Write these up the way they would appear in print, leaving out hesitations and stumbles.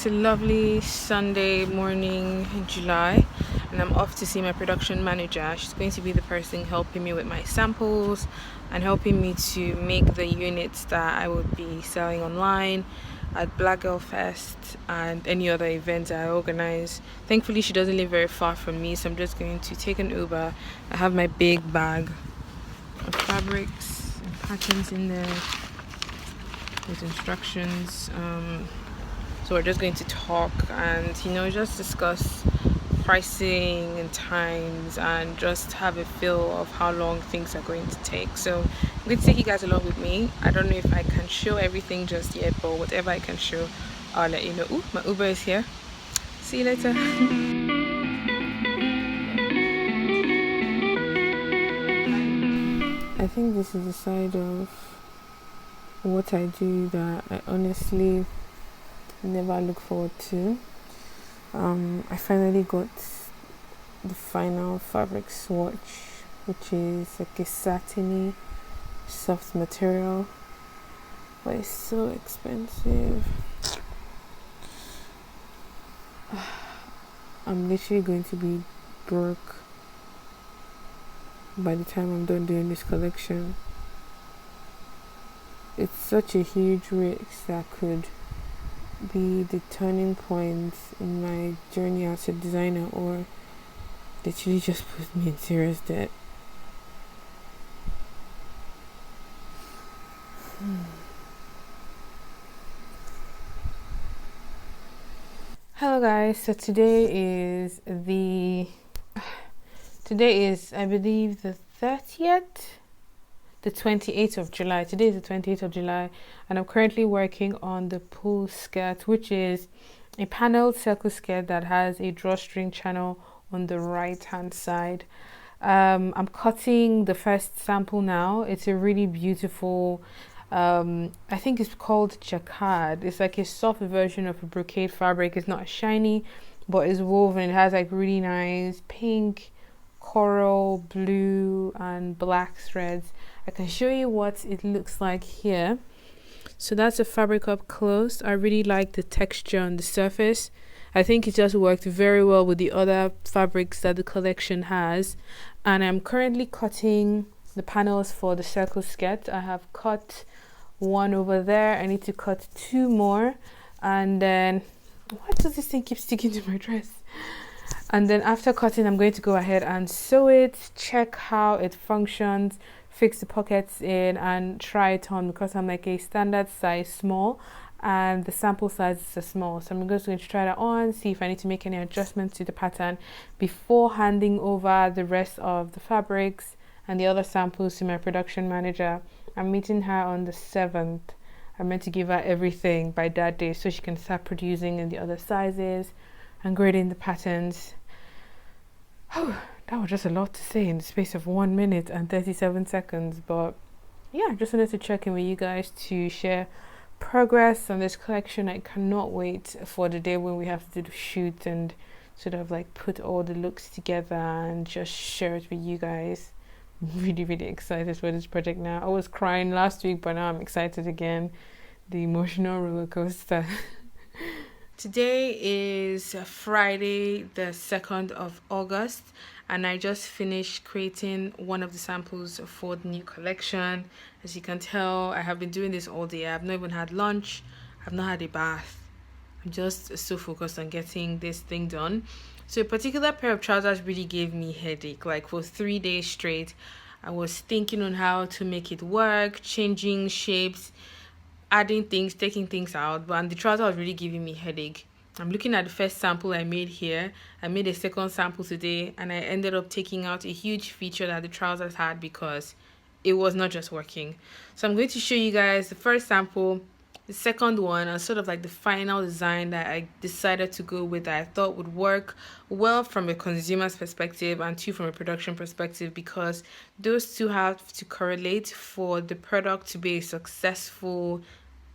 It's a lovely Sunday morning in July, and I'm off to see my production manager. She's going to be the person helping me with my samples and helping me to make the units that I would be selling online at Black Girl Fest and any other events I organize. Thankfully, she doesn't live very far from me, so I'm just going to take an Uber. I have my big bag of fabrics and patterns in there with instructions. So we're just going to talk and just discuss pricing and times and just have a feel of how long things are going to take. So I'm going to take you guys along with me. I don't know if I can show everything just yet, but whatever I can show, I'll let you know. Ooh, my Uber is here. See you later. I think this is a side of what I do that I honestly never look forward to. I finally got the final fabric swatch, which is like a satiny soft material, but it's so expensive. I'm literally going to be broke by the time I'm done doing this collection. It's such a huge risk that could be the turning point in my journey as a designer, or literally just put me in serious debt. Hello guys, so today is I believe the 30th, the 28th of July. Today is the 28th of July, and I'm currently working on the pull skirt, which is a paneled circle skirt that has a drawstring channel on the right hand side. I'm cutting the first sample now. It's a really beautiful, I think it's called jacquard. It's like a soft version of a brocade fabric. It's not shiny, but it's woven. It has like really nice pink, coral, blue and black threads. I can show you what it looks like here. So that's the fabric up close. I really like the texture on the surface. I think it just worked very well with the other fabrics that the collection has. And I'm currently cutting the panels for the circle skirt. I have cut one over there. I need to cut two more. And then, why does this thing keep sticking to my dress? And then after cutting, I'm going to go ahead and sew it, check how it functions, fix the pockets in and try it on, because I'm like a standard size small and the sample size is a small. So I'm just going to try that on, see if I need to make any adjustments to the pattern before handing over the rest of the fabrics and the other samples to my production manager. I'm meeting her on the 7th. I'm meant to give her everything by that day so she can start producing in the other sizes and grading the patterns. Oh, that was just a lot to say in the space of 1 minute and 37 seconds. But yeah, just wanted to check in with you guys to share progress on this collection. I cannot wait for the day when we have to do the shoot and sort of like put all the looks together and just share it with you guys. I'm really excited for this project now. I was crying last week, but now I'm excited again. The emotional roller coaster. Today is Friday, the 2nd of August, and I just finished creating one of the samples for the new collection. As you can tell, I have been doing this all day. I've not even had lunch. I've not had a bath. I'm just so focused on getting this thing done. So a particular pair of trousers really gave me headache. Like for 3 days straight, I was thinking on how to make it work, changing shapes, adding things, taking things out, but the trouser was really giving me headache. I'm looking at the first sample I made here. I made a second sample today, and I ended up taking out a huge feature that the trousers had because it was not just working. So I'm going to show you guys the first sample, the second one, and sort of like the final design that I decided to go with, that I thought would work well from a consumer's perspective and too from a production perspective, because those two have to correlate for the product to be a successful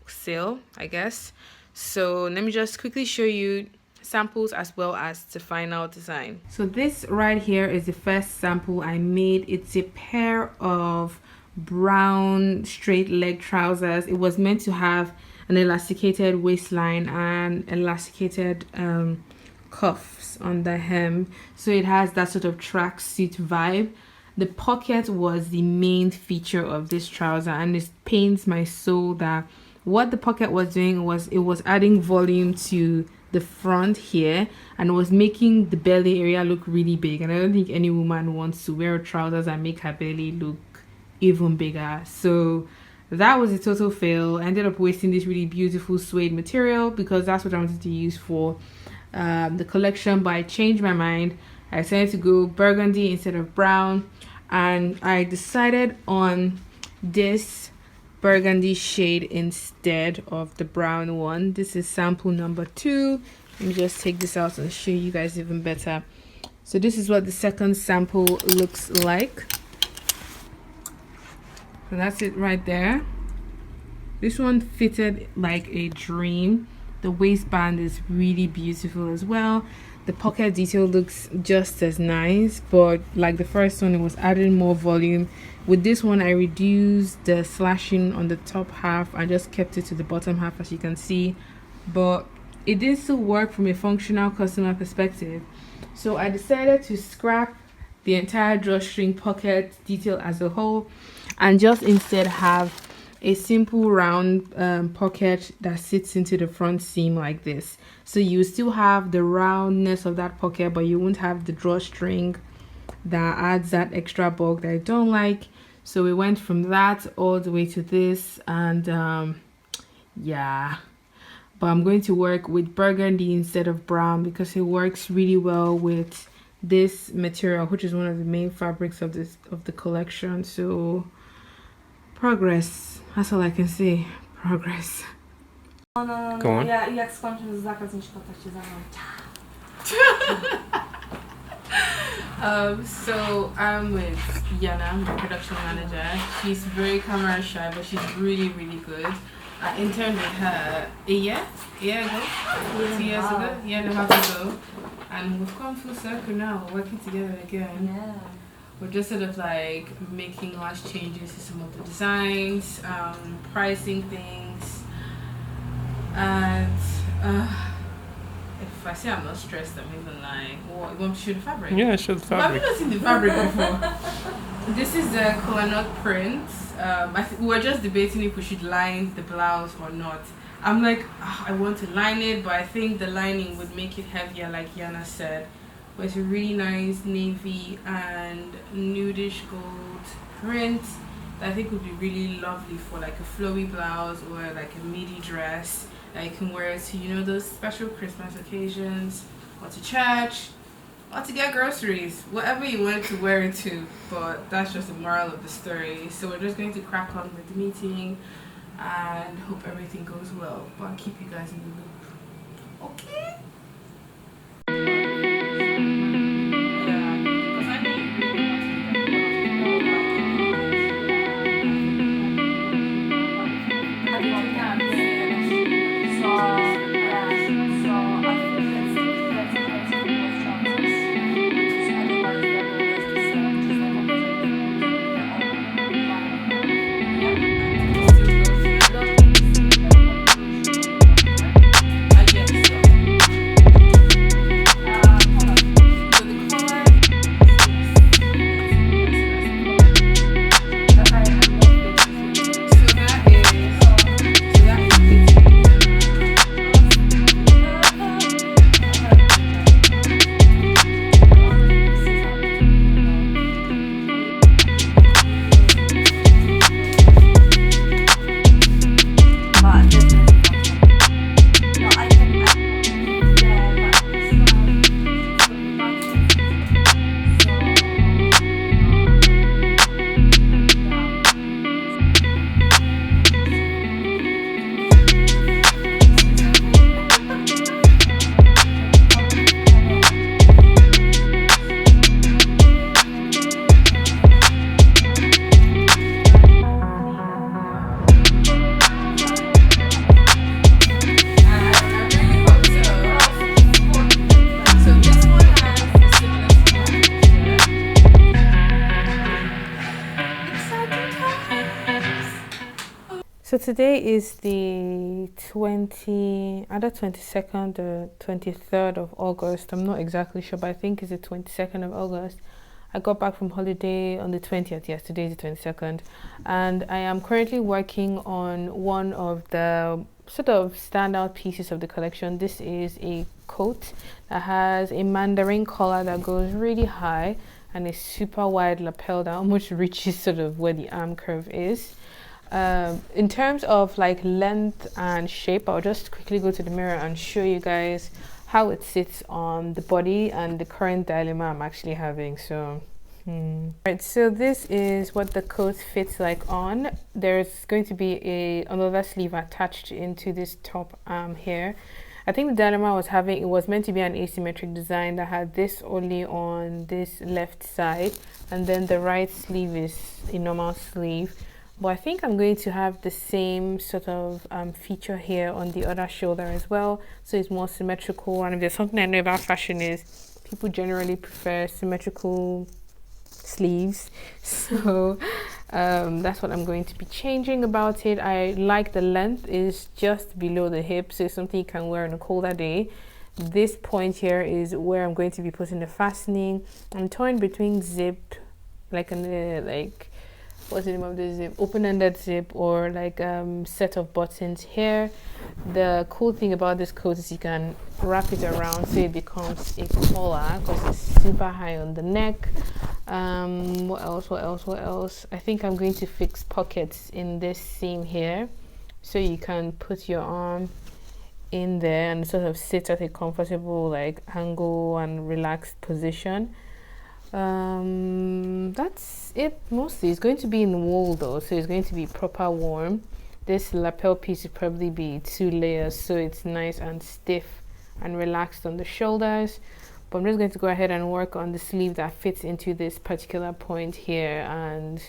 sale, I guess. So let me just quickly show you samples as well as the final design. So this right here is the first sample I made. It's a pair of brown straight leg trousers. It was meant to have an elasticated waistline and elasticated cuffs on the hem, so it has that sort of tracksuit vibe. The pocket was the main feature of this trouser, and it pains my soul that what the pocket was doing was it was adding volume to the front here, and it was making the belly area look really big, and I don't think any woman wants to wear trousers and make her belly look even bigger. So that was a total fail. I ended up wasting this really beautiful suede material because that's what I wanted to use for the collection, but I changed my mind. I decided to go burgundy instead of brown, and I decided on this burgundy shade instead of the brown one. This is sample number 2. Let me just take this out and show you guys even better. So this is what the second sample looks like. So that's it right there. This one fitted like a dream. The waistband is really beautiful as well. The pocket detail looks just as nice, but like the first one, it was adding more volume. With this one, I reduced the slashing on the top half. I just kept it to the bottom half, as you can see, but it did still work from a functional customer perspective. So I decided to scrap the entire drawstring pocket detail as a whole and just instead have a simple round pocket that sits into the front seam like this. So you still have the roundness of that pocket, but you won't have the drawstring that adds that extra bulk that I don't like. So we went from that all the way to this, and yeah, but I'm going to work with burgundy instead of brown because it works really well with this material, which is one of the main fabrics of the collection. So progress, that's all I can say. Progress. No. Go on. Jak skończymy z zakaz, niż kontakcie za mną. So I'm with Yana, the production manager. She's very camera shy, but she's really, really good. I interned with her a year ago, 2 years ago, a year and a half ago, and we've come full circle now, working together again. Yeah. We're just sort of like making last changes to some of the designs, pricing things, and if I say I'm not stressed, I'm even lying. What, you want me to show the fabric? Yeah, show the fabric. I've not seen the fabric before. This is the kola nut print. We were just debating if we should line the blouse or not. I'm like, I want to line it, but I think the lining would make it heavier, like Yana said. But it's a really nice navy and nudish gold print that I think would be really lovely for like a flowy blouse or like a midi dress that you can wear to, you know, those special Christmas occasions, or to church, or to get groceries, whatever you want to wear it to. But that's just the moral of the story. So we're just going to crack on with the meeting and hope everything goes well. But I'll keep you guys in the loop. Okay? So today is the either 22nd or 23rd of August. I'm not exactly sure, but I think it's the 22nd of August. I got back from holiday on the 20th. Yes, today is the 22nd. And I am currently working on one of the sort of standout pieces of the collection. This is a coat that has a mandarin collar that goes really high and a super wide lapel that almost reaches sort of where the arm curve is. In terms of like length and shape, I'll just quickly go to the mirror and show you guys how it sits on the body and the current dilemma I'm actually having. So right, so this is what the coat fits like on. There's going to be another sleeve attached into this top arm here. I think the dilemma I was having, it was meant to be an asymmetric design that had this only on this left side, and then the right sleeve is a normal sleeve. But I think I'm going to have the same sort of feature here on the other shoulder as well, so it's more symmetrical. And if there's something I know about fashion, is people generally prefer symmetrical sleeves. So that's what I'm going to be changing about it. I like the length is just below the hip, so it's something you can wear on a colder day. This point here is where I'm going to be putting the fastening. I'm torn between zip, like what's the name of the zip, open-ended zip, or like set of buttons here. The cool thing about this coat is you can wrap it around so it becomes a collar because it's super high on the neck. What else? I think I'm going to fix pockets in this seam here so you can put your arm in there and sort of sit at a comfortable like angle and relaxed position. That's it mostly. It's going to be in wool though, so it's going to be proper warm. This lapel piece will probably be 2 layers, so it's nice and stiff and relaxed on the shoulders. But I'm just going to go ahead and work on the sleeve that fits into this particular point here and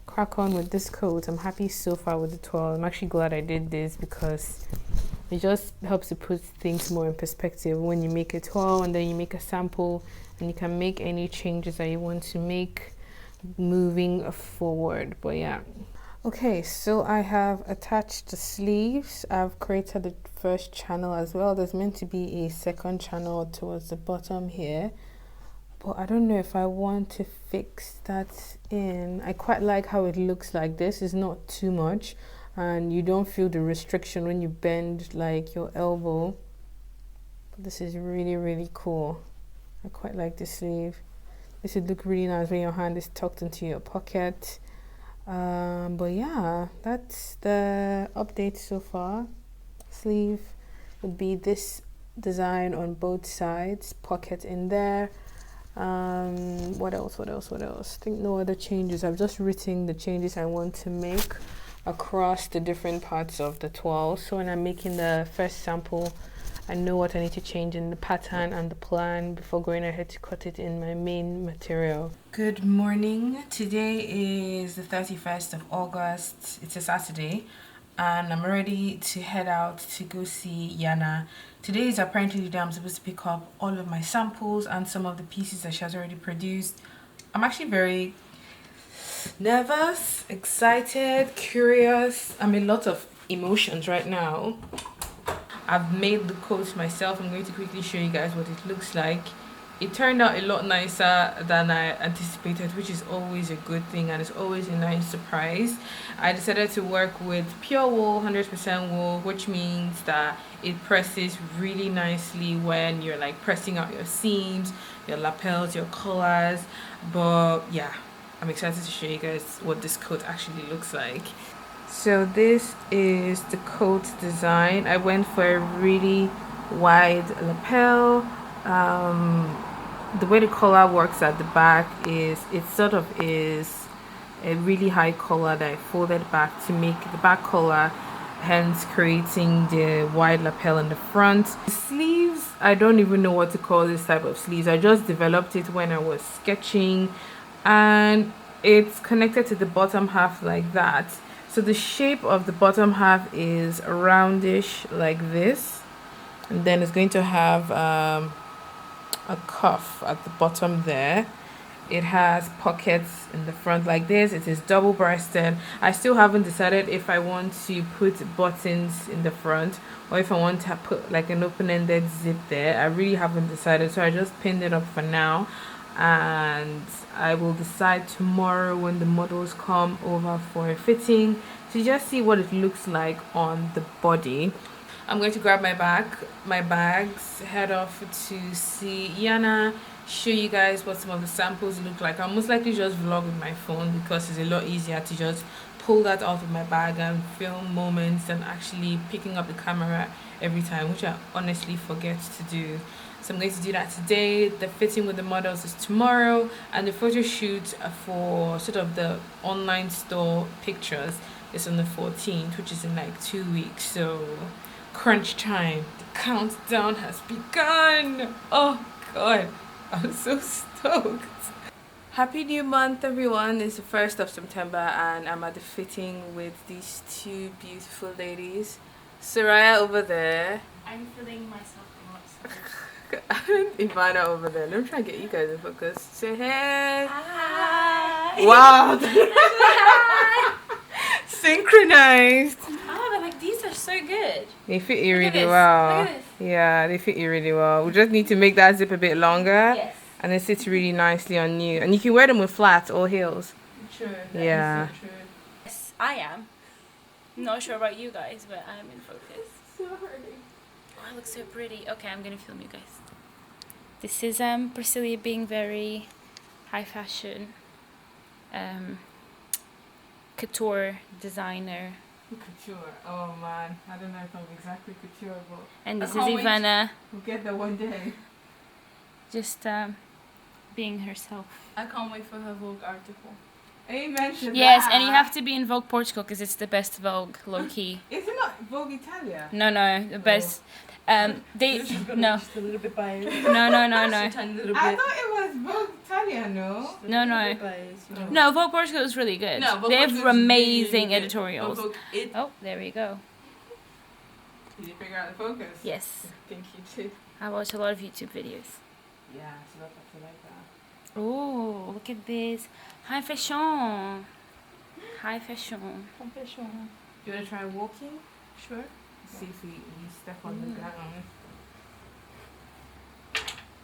crack on with this coat. I'm happy so far with the twirl. I'm actually glad I did this because it just helps to put things more in perspective when you make a twirl and then you make a sample, and you can make any changes that you want to make moving forward. But yeah, okay, so I have attached the sleeves. I've created the first channel as well. There's meant to be a second channel towards the bottom here, but I don't know if I want to fix that in. I quite like how it looks like this. It's not too much and you don't feel the restriction when you bend like your elbow. But this is really, really cool. I quite like the sleeve. This would look really nice when your hand is tucked into your pocket. But yeah, that's the update so far. Sleeve would be this design on both sides, pocket in there. What else? I think no other changes. I've just written the changes I want to make across the different parts of the twirl. So when I'm making the first sample, I know what I need to change in the pattern and the plan before going ahead to cut it in my main material. Good morning. Today is the 31st of August. It's a Saturday and I'm ready to head out to go see Yana. Today is apparently the day I'm supposed to pick up all of my samples and some of the pieces that she has already produced. I'm actually very nervous, excited, curious. I'm a lot of emotions right now. I've made the coat myself. I'm going to quickly show you guys what it looks like. It turned out a lot nicer than I anticipated, which is always a good thing and it's always a nice surprise. I decided to work with pure wool, 100% wool, which means that it presses really nicely when you're like pressing out your seams, your lapels, your collars. But yeah, I'm excited to show you guys what this coat actually looks like. So this is the coat design. I went for a really wide lapel. The way the collar works at the back is it sort of is a really high collar that I folded back to make the back collar, hence creating the wide lapel in the front. The sleeves, I don't even know what to call this type of sleeves. I just developed it when I was sketching and it's connected to the bottom half like that. So the shape of the bottom half is roundish like this, and then it's going to have a cuff at the bottom there, It has pockets in the front like this. It is double-breasted. I still haven't decided if I want to put buttons in the front or if I want to put like an open-ended zip there. I really haven't decided, so I just pinned it up for now, and I will decide tomorrow when the models come over for a fitting to just see what it looks like on the body. I'm going to grab my bags, head off to see Yana, show you guys what some of the samples look like. I'll most likely just vlog with my phone because it's a lot easier to just pull that out of my bag and film moments than actually picking up the camera every time, which I honestly forget to do. So I'm going to do that today. The fitting with the models is tomorrow, and the photo shoot for sort of the online store pictures is on the 14th, which is in like 2 weeks. So crunch time. The countdown has begun. Oh god, I'm so stoked. Happy new month, everyone. It's the 1st of September and I'm at the fitting with these two beautiful ladies. Soraya over there. I'm feeling myself a lot. And Ivana over there. Let me try and get you guys in focus. Say hey. Hi. Wow. Synchronized. Oh, but like these are so good. They fit you Look at really this. well. Look at this. Yeah, they fit you really well. We just need to make that zip a bit longer. Yes. And it sits really nicely on you. And you can wear them with flats or heels. True. Yeah. So true. Yes, I am. Not sure about you guys, but I'm in focus. Sorry. Oh, I look so pretty. Okay, I'm gonna film you guys. This is Priscilla being very high fashion, couture designer, Couture. Oh man, I don't know if I'm exactly couture, but and this is can't wait. Ivana we'll get there one day. just being herself. I can't wait for her Vogue article. Amen to Yes, that. and you have to be in Vogue Portugal because it's the best Vogue, low key. Is it not Vogue Italia? No, the best. They no. Just a little bit biased. No. Just a tiny little I bit. thought it was Vogue Italia, no? No. Biased, you know. No, Vogue Portugal is really good. No, Vogue they Portugal have is amazing really good. editorials. Vogue it. Oh, there we go. Did you figure out the focus? Yes, I think you did. I watch a lot of YouTube videos. Yeah, so that's actually like that. Oh, look at this. High fashion. High fashion. Confession. Do you want to try walking? Sure. See if we step on the ground.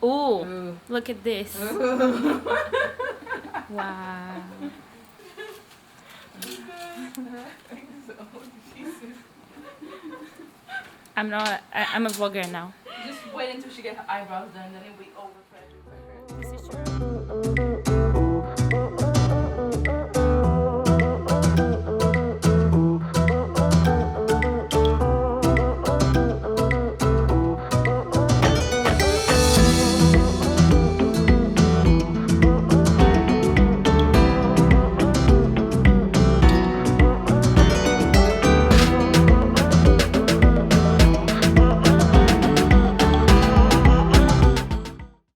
Oh, Ooh. look at this. Wow. I'm a vlogger now. Just wait until she gets her eyebrows done, then it'll be over for everybody. This is true.